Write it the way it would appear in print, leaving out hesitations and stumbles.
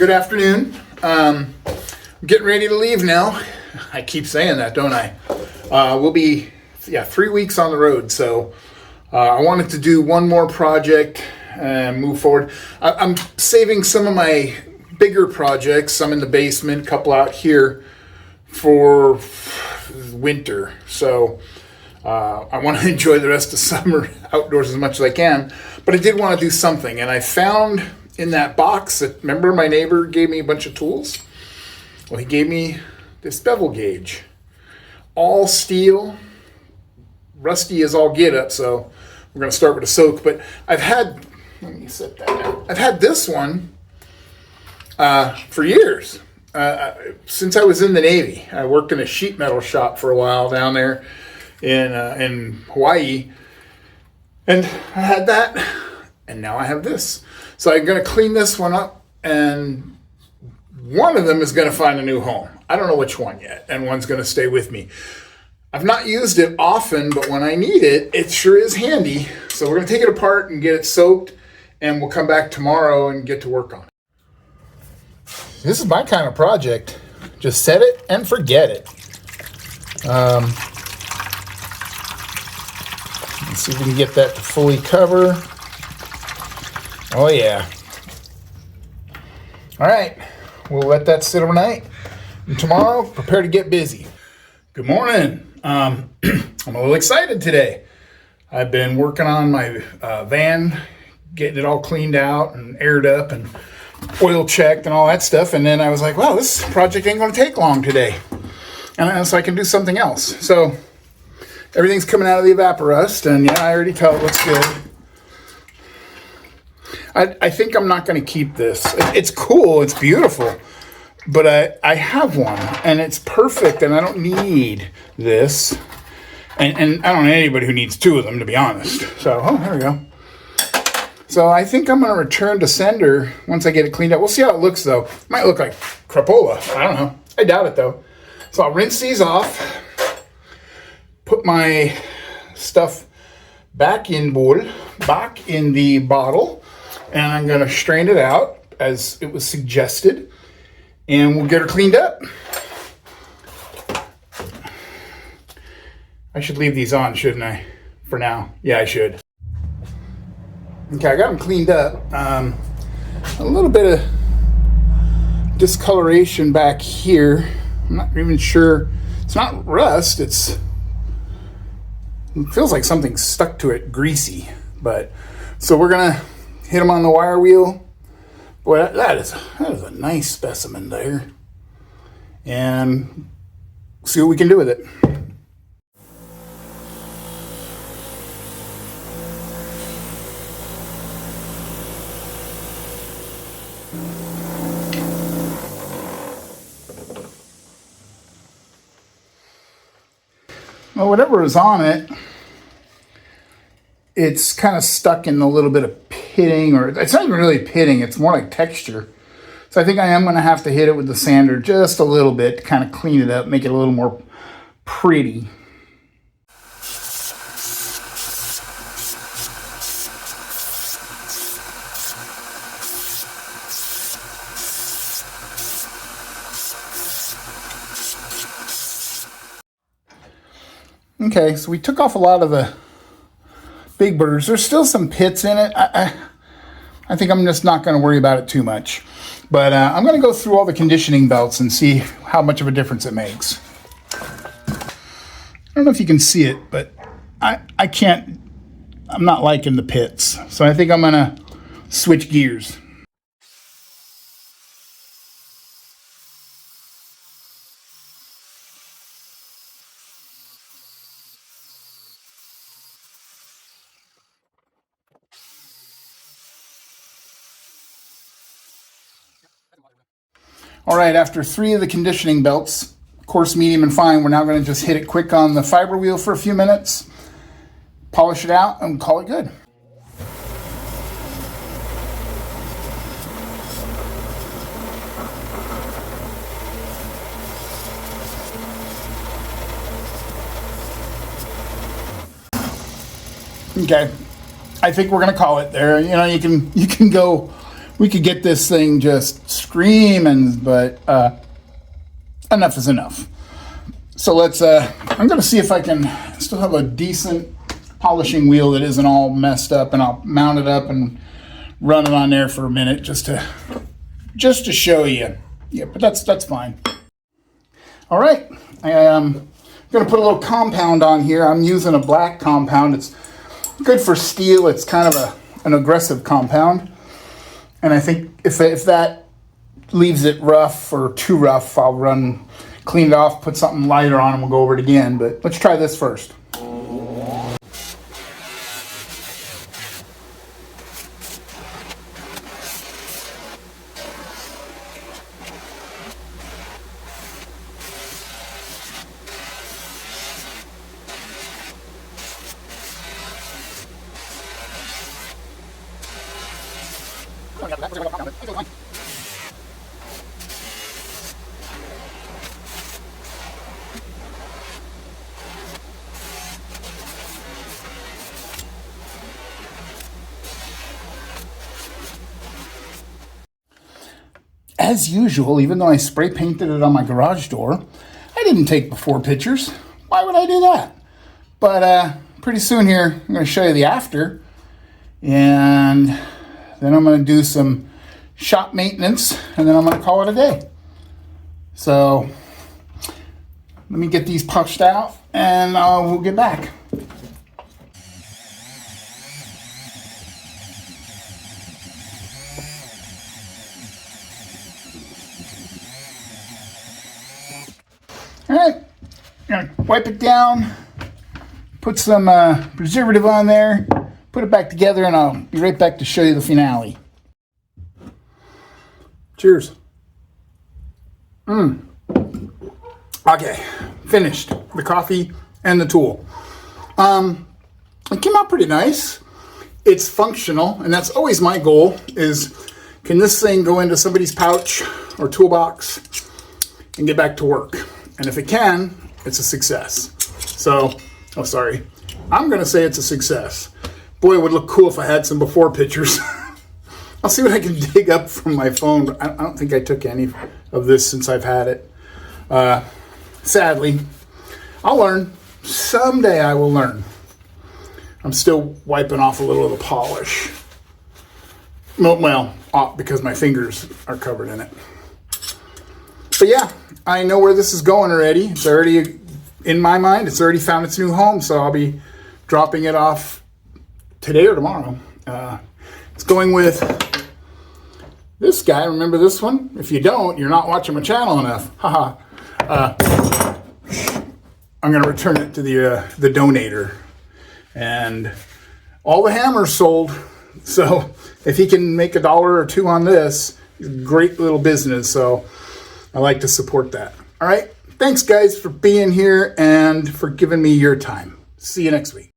Good afternoon. I'm getting ready to leave now. I keep saying that, don't I? We'll be 3 weeks on the road, so I wanted to do one more project and move forward. I'm saving some of my bigger projects, some in the basement, a couple out here, for winter. So I want to enjoy the rest of summer outdoors as much as I can, but I did want to do something, and I found in that box that, remember my neighbor gave me a bunch of tools? Well, he gave me this bevel gauge, all steel, rusty as all get up, so we're going to start with a soak. But I've had, let me set that down. I've had this one for years, since I was in the Navy. I worked in a sheet metal shop for a while down there in Hawaii, and I had that, and now I have this. So I'm going to clean this one up, and one of them is going to find a new home. I don't know which one yet, and one's going to stay with me. I've not used it often, but when I need it, it sure is handy. So we're going to take it apart and get it soaked, and we'll come back tomorrow and get to work on it. This is my kind of project. Just set it and forget it. Let's see if we can get that to fully cover. Oh yeah. All right, we'll let that sit overnight, and tomorrow prepare to get busy. Good morning. I'm a little excited today. I've been working on my van, getting it all cleaned out and aired up and oil checked and all that stuff, and then I was like, wow, this project ain't going to take long today, and so I can do something else. So everything's coming out of the evaporust, and yeah, I already tell it looks good. I think I'm not going to keep this. It's cool, it's beautiful, but I have one, and it's perfect, and I don't need this. And I don't know anybody who needs two of them, to be honest. So, oh, there we go. So I think I'm going to return to sender once I get it cleaned up. We'll see how it looks, though. It might look like crapola. I don't know. I doubt it, though. So I'll rinse these off, put my stuff back in the bottle, and I'm going to strain it out as it was suggested, and we'll get her cleaned up. I should leave these on, shouldn't I? For now. Yeah, I should. Okay, I got them cleaned up. A little bit of discoloration back here. I'm not even sure. It's not rust. It feels like something stuck to it, greasy. But so we're gonna hit them on the wire wheel. Boy, that is a nice specimen there. And see what we can do with it. Well, whatever is on it, it's kind of stuck in a little bit of pitting, or it's not even really pitting, it's more like texture. So I think I am going to have to hit it with the sander just a little bit to kind of clean it up, make it a little more pretty. Okay, so we took off a lot of the big burrs. There's still some pits in it. I think I'm just not going to worry about it too much. But I'm going to go through all the conditioning belts and see how much of a difference it makes. I don't know if you can see it, but I can't, I'm not liking the pits. So I think I'm going to switch gears. All right, after 3 of the conditioning belts, coarse, medium, and fine, we're now going to just hit it quick on the fiber wheel for a few minutes, polish it out, and call it good. Okay, I think we're going to call it there. You know, you can go we could get this thing just screaming, but enough is enough. So let's, I'm going to see if I can still have a decent polishing wheel that isn't all messed up, and I'll mount it up and run it on there for a minute just to show you. Yeah, but that's fine. All right, I'm going to put a little compound on here. I'm using a black compound. It's good for steel. It's kind of an aggressive compound. And I think if that leaves it rough or too rough, I'll clean it off, put something lighter on, and we'll go over it again. But let's try this first. As usual, even though I spray painted it on my garage door, I didn't take before pictures. Why would I do that? But pretty soon here, I'm going to show you the after, and then I'm going to do some shop maintenance, and then I'm going to call it a day. So let me get these punched out, and we'll get back. All right, I'm gonna wipe it down, put some preservative on there, put it back together, and I'll be right back to show you the finale. Cheers. Okay, finished. The coffee and the tool. It came out pretty nice. It's functional, and that's always my goal, is can this thing go into somebody's pouch or toolbox and get back to work? And if it can, it's a success. So, oh, sorry. I'm going to say it's a success. Boy, it would look cool if I had some before pictures. I'll see what I can dig up from my phone. But I don't think I took any of this since I've had it. Sadly, I'll learn. Someday I will learn. I'm still wiping off a little of the polish. Well, because my fingers are covered in it. But yeah, I know where this is going already. It's already, in my mind, it's already found its new home, so I'll be dropping it off today or tomorrow. It's going with this guy. Remember this one? If you don't, you're not watching my channel enough. Haha. I'm going to return it to the donator. And all the hammers sold. So if he can make $1 or $2 on this, great little business. So I like to support that. All right. Thanks, guys, for being here and for giving me your time. See you next week.